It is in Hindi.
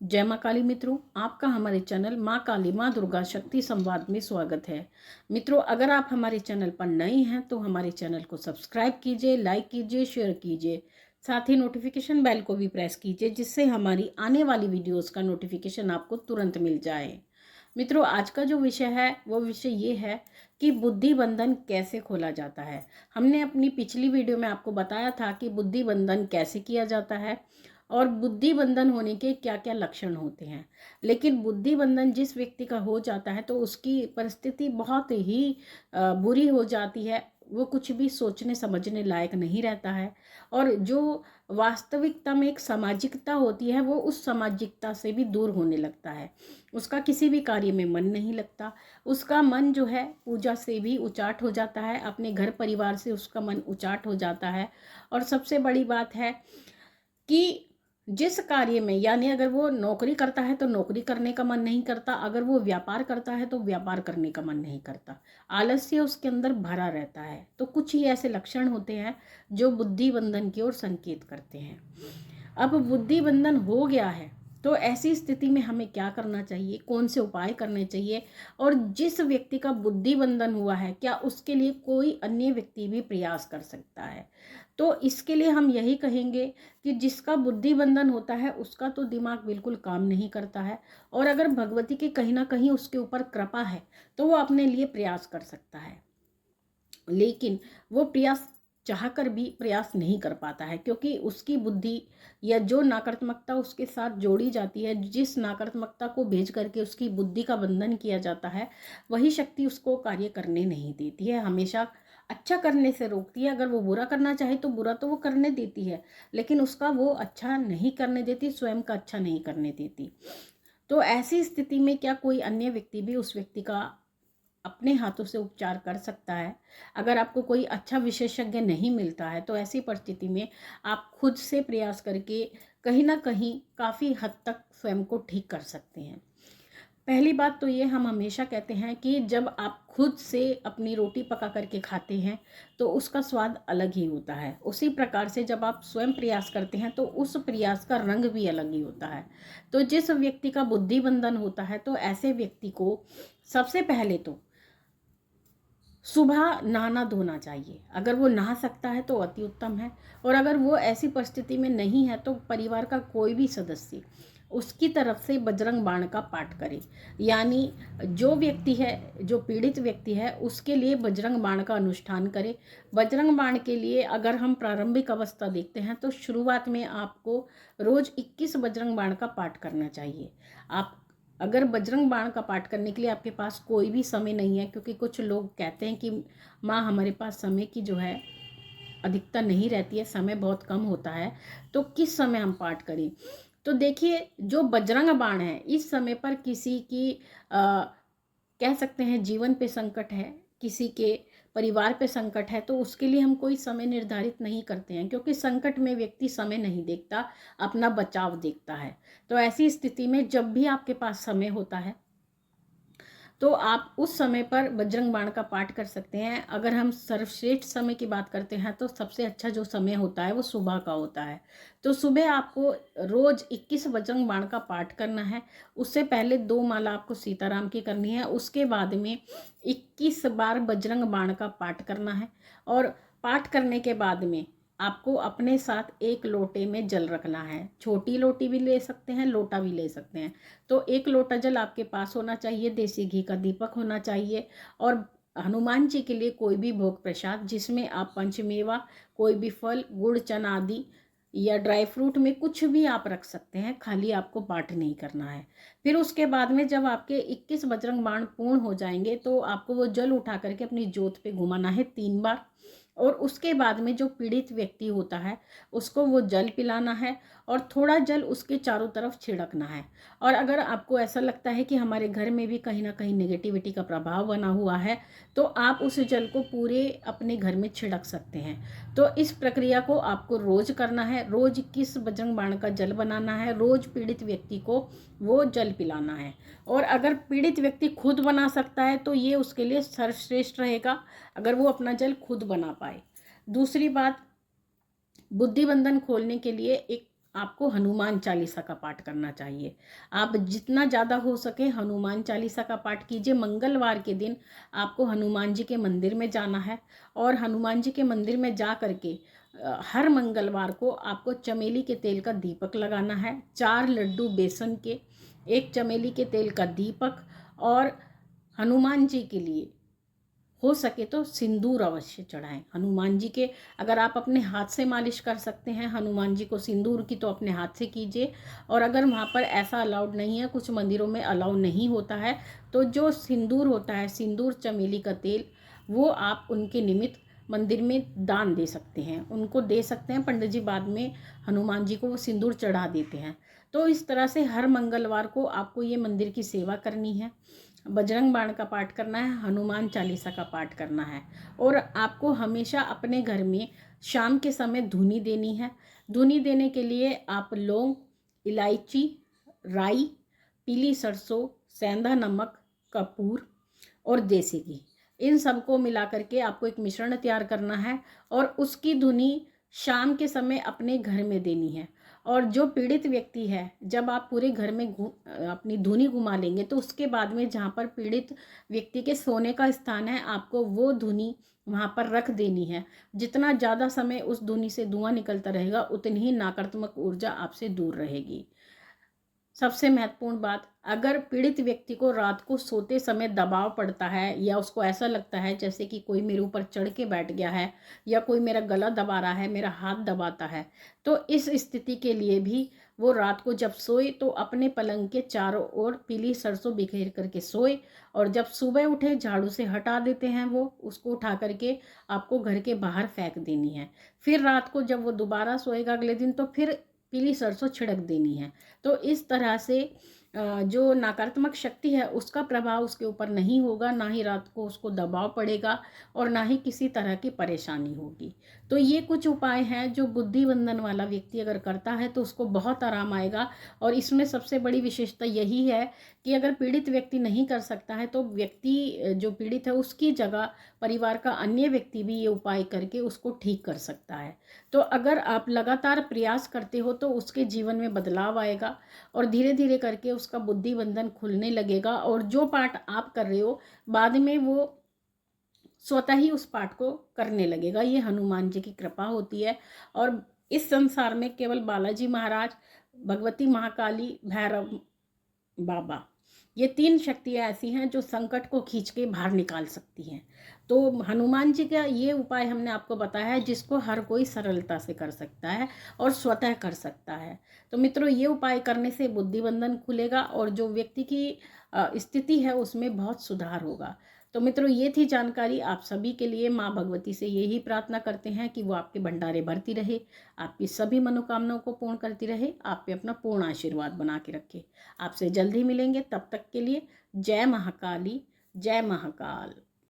जय माँ काली मित्रों, आपका हमारे चैनल माँ काली माँ दुर्गा शक्ति संवाद में स्वागत है। मित्रों, अगर आप हमारे चैनल पर नए हैं तो हमारे चैनल को सब्सक्राइब कीजिए, लाइक कीजिए, शेयर कीजिए। साथ ही नोटिफिकेशन बेल को भी प्रेस कीजिए, जिससे हमारी आने वाली वीडियोस का नोटिफिकेशन आपको तुरंत मिल जाए। मित्रों, आज का जो विषय है वो विषय ये है कि बुद्धि बंधन कैसे खोला जाता है। हमने अपनी पिछली वीडियो में आपको बताया था कि बुद्धि बंधन कैसे किया जाता है और बुद्धि बंधन होने के क्या क्या लक्षण होते हैं। लेकिन बुद्धि बंधन जिस व्यक्ति का हो जाता है तो उसकी परिस्थिति बहुत ही बुरी हो जाती है। वो कुछ भी सोचने समझने लायक नहीं रहता है और जो वास्तविकता में एक सामाजिकता होती है वो उस सामाजिकता से भी दूर होने लगता है। उसका किसी भी कार्य में मन नहीं लगता। उसका मन जो है पूजा से भी उचाट हो जाता है, अपने घर परिवार से उसका मन उचाट हो जाता है। और सबसे बड़ी बात है कि जिस कार्य में, यानी अगर वो नौकरी करता है तो नौकरी करने का मन नहीं करता, अगर वो व्यापार करता है तो व्यापार करने का मन नहीं करता। आलस्य उसके अंदर भरा रहता है। तो कुछ ही ऐसे लक्षण होते हैं जो बुद्धि बंधन की ओर संकेत करते हैं। अब बुद्धि बंधन हो गया है तो ऐसी स्थिति में हमें क्या करना चाहिए, कौन से उपाय करने चाहिए, और जिस व्यक्ति का बुद्धि बंधन हुआ है क्या उसके लिए कोई अन्य व्यक्ति भी प्रयास कर सकता है। तो इसके लिए हम यही कहेंगे कि जिसका बुद्धि बंधन होता है उसका तो दिमाग बिल्कुल काम नहीं करता है, और अगर भगवती की कहीं ना कहीं उसके ऊपर कृपा है तो वो अपने लिए प्रयास कर सकता है। लेकिन वो प्रयास चाहकर भी प्रयास नहीं कर पाता है, क्योंकि उसकी बुद्धि या जो नकारात्मकता उसके साथ जोड़ी जाती है, जिस नकारात्मकता को भेज करके उसकी बुद्धि का बंधन किया जाता है, वही शक्ति उसको कार्य करने नहीं देती है, हमेशा अच्छा करने से रोकती है। अगर वो बुरा करना चाहे तो बुरा तो वो करने देती है, लेकिन उसका वो अच्छा नहीं करने देती, स्वयं का अच्छा नहीं करने देती। तो ऐसी स्थिति में क्या कोई अन्य व्यक्ति भी उस व्यक्ति का अपने हाथों से उपचार कर सकता है। अगर आपको कोई अच्छा विशेषज्ञ नहीं मिलता है तो ऐसी परिस्थिति में आप खुद से प्रयास करके कहीं ना कहीं काफ़ी हद तक स्वयं को ठीक कर सकते हैं। पहली बात तो ये हम हमेशा कहते हैं कि जब आप खुद से अपनी रोटी पका करके खाते हैं तो उसका स्वाद अलग ही होता है। उसी प्रकार से जब आप स्वयं प्रयास करते हैं तो उस प्रयास का रंग भी अलग ही होता है। तो जिस व्यक्ति का बुद्धि बंधन होता है तो ऐसे व्यक्ति को सबसे पहले तो सुबह नहाना धोना चाहिए। अगर वो नहा सकता है तो अति उत्तम है, और अगर वो ऐसी परिस्थिति में नहीं है तो परिवार का कोई भी सदस्य उसकी तरफ से बजरंग बाण का पाठ करे। यानी जो व्यक्ति है, जो पीड़ित व्यक्ति है, उसके लिए बजरंग बाण का अनुष्ठान करे। बजरंग बाण के लिए अगर हम प्रारंभिक अवस्था देखते हैं तो शुरुआत में आपको रोज 21 बजरंग बाण का पाठ करना चाहिए। आप अगर बजरंग बाण का पाठ करने के लिए आपके पास कोई भी समय नहीं है, क्योंकि कुछ लोग कहते हैं कि माँ हमारे पास समय की जो है अधिकता नहीं रहती है, समय बहुत कम होता है, तो किस समय हम पाठ करें। तो देखिए, जो बजरंग बाण है इस समय पर किसी की कह सकते हैं जीवन पे संकट है, किसी के परिवार पे संकट है, तो उसके लिए हम कोई समय निर्धारित नहीं करते हैं, क्योंकि संकट में व्यक्ति समय नहीं देखता, अपना बचाव देखता है। तो ऐसी स्थिति में जब भी आपके पास समय होता है तो आप उस समय पर बजरंग बाण का पाठ कर सकते हैं। अगर हम सर्वश्रेष्ठ समय की बात करते हैं तो सबसे अच्छा जो समय होता है वो सुबह का होता है। तो सुबह आपको रोज 21 बजरंग बाण का पाठ करना है। उससे पहले 2 माला आपको सीताराम की करनी है, उसके बाद में 21 बार बजरंग बाण का पाठ करना है। और पाठ करने के बाद में आपको अपने साथ एक लोटे में जल रखना है। छोटी लोटी भी ले सकते हैं, लोटा भी ले सकते हैं। तो एक लोटा जल आपके पास होना चाहिए, देसी घी का दीपक होना चाहिए, और हनुमान जी के लिए कोई भी भोग प्रसाद जिसमें आप पंचमेवा, कोई भी फल, गुड़, चना आदि या ड्राई फ्रूट में कुछ भी आप रख सकते हैं, खाली आपको पाठ नहीं करना है। फिर उसके बाद में जब आपके 21 बजरंग बाण पूर्ण हो जाएंगे तो आपको वो जल उठा करके अपनी जोत पे घुमाना है 3 बार, और उसके बाद में जो पीड़ित व्यक्ति होता है उसको वो जल पिलाना है और थोड़ा जल उसके चारों तरफ छिड़कना है। और अगर आपको ऐसा लगता है कि हमारे घर में भी कहीं ना कहीं नेगेटिविटी का प्रभाव बना हुआ है तो आप उस जल को पूरे अपने घर में छिड़क सकते हैं। तो इस प्रक्रिया को आपको रोज करना है। रोज 21 बजरंग बाण का जल बनाना है, रोज पीड़ित व्यक्ति को वो जल पिलाना है। और अगर पीड़ित व्यक्ति खुद बना सकता है तो ये उसके लिए सर्वश्रेष्ठ रहेगा, अगर वो अपना जल खुद बना पाए। दूसरी बात, बुद्धि बंधन खोलने के लिए एक आपको हनुमान चालीसा का पाठ करना चाहिए। आप जितना ज़्यादा हो सके हनुमान चालीसा का पाठ कीजिए। मंगलवार के दिन आपको हनुमान जी के मंदिर में जाना है और हनुमान जी के मंदिर में जा कर के हर मंगलवार को आपको चमेली के तेल का दीपक लगाना है। 4 लड्डू बेसन के, 1 चमेली के तेल का दीपक और हनुमान जी के लिए हो सके तो सिंदूर अवश्य चढ़ाएं हनुमान जी के। अगर आप अपने हाथ से मालिश कर सकते हैं हनुमान जी को सिंदूर की तो अपने हाथ से कीजिए, और अगर वहाँ पर ऐसा अलाउड नहीं है, कुछ मंदिरों में अलाउ नहीं होता है, तो जो सिंदूर होता है, सिंदूर चमेली का तेल, वो आप उनके निमित्त मंदिर में दान दे सकते हैं, उनको दे सकते हैं। पंडित जी बाद में हनुमान जी को वो सिंदूर चढ़ा देते हैं। तो इस तरह से हर मंगलवार को आपको ये मंदिर की सेवा करनी है, बजरंग बाण का पाठ करना है, हनुमान चालीसा का पाठ करना है, और आपको हमेशा अपने घर में शाम के समय धूनी देनी है। धूनी देने के लिए आप लौंग, इलायची, राई, पीली सरसों, सेंधा नमक, कपूर और देसी घी, इन सबको मिला करके आपको एक मिश्रण तैयार करना है और उसकी धुनी शाम के समय अपने घर में देनी है। और जो पीड़ित व्यक्ति है, जब आप पूरे घर में अपनी धुनी घुमा लेंगे तो उसके बाद में जहाँ पर पीड़ित व्यक्ति के सोने का स्थान है, आपको वो धुनी वहाँ पर रख देनी है। जितना ज़्यादा समय उस धुनी से धुआं निकलता रहेगा उतनी ही नकारात्मक ऊर्जा आपसे दूर रहेगी। सबसे महत्वपूर्ण बात, अगर पीड़ित व्यक्ति को रात को सोते समय दबाव पड़ता है या उसको ऐसा लगता है जैसे कि कोई मेरे ऊपर चढ़ के बैठ गया है या कोई मेरा गला दबा रहा है, मेरा हाथ दबाता है, तो इस स्थिति के लिए भी वो रात को जब सोए तो अपने पलंग के चारों ओर पीली सरसों बिखेर करके सोए, और जब सुबह उठे झाड़ू से हटा देते हैं वो, उसको उठा करके आपको घर के बाहर फेंक देनी है। फिर रात को जब वो दोबारा सोएगा अगले दिन तो फिर पीली सरसों छिड़क देनी है। तो इस तरह से जो नकारात्मक शक्ति है उसका प्रभाव उसके ऊपर नहीं होगा, ना ही रात को उसको दबाव पड़ेगा और ना ही किसी तरह की परेशानी होगी। तो ये कुछ उपाय हैं जो बुद्धिबंधन वाला व्यक्ति अगर करता है तो उसको बहुत आराम आएगा। और इसमें सबसे बड़ी विशेषता यही है कि अगर पीड़ित व्यक्ति नहीं कर सकता है तो व्यक्ति जो पीड़ित है उसकी जगह परिवार का अन्य व्यक्ति भी ये उपाय करके उसको ठीक कर सकता है। तो अगर आप लगातार प्रयास करते हो तो उसके जीवन में बदलाव आएगा और धीरे धीरे करके उसका बुद्धि बंधन खुलने लगेगा, और जो पाठ आप कर रहे हो बाद में वो स्वतः ही उस पाठ को करने लगेगा। ये हनुमान जी की कृपा होती है। और इस संसार में केवल बालाजी महाराज, भगवती महाकाली, भैरव बाबा, ये 3 शक्तियाँ ऐसी हैं जो संकट को खींच के बाहर निकाल सकती हैं। तो हनुमान जी का ये उपाय हमने आपको बताया है जिसको हर कोई सरलता से कर सकता है और स्वतः कर सकता है। तो मित्रों, ये उपाय करने से बुद्धिबंधन खुलेगा और जो व्यक्ति की स्थिति है उसमें बहुत सुधार होगा। तो मित्रों, ये थी जानकारी आप सभी के लिए। माँ भगवती से यही प्रार्थना करते हैं कि वो आपके भंडारे भरती रहे, आपकी सभी मनोकामनाओं को पूर्ण करती रहे, आप पे अपना पूर्ण आशीर्वाद बना के रखे। आपसे जल्द ही मिलेंगे, तब तक के लिए जय महाकाली, जय महाकाल।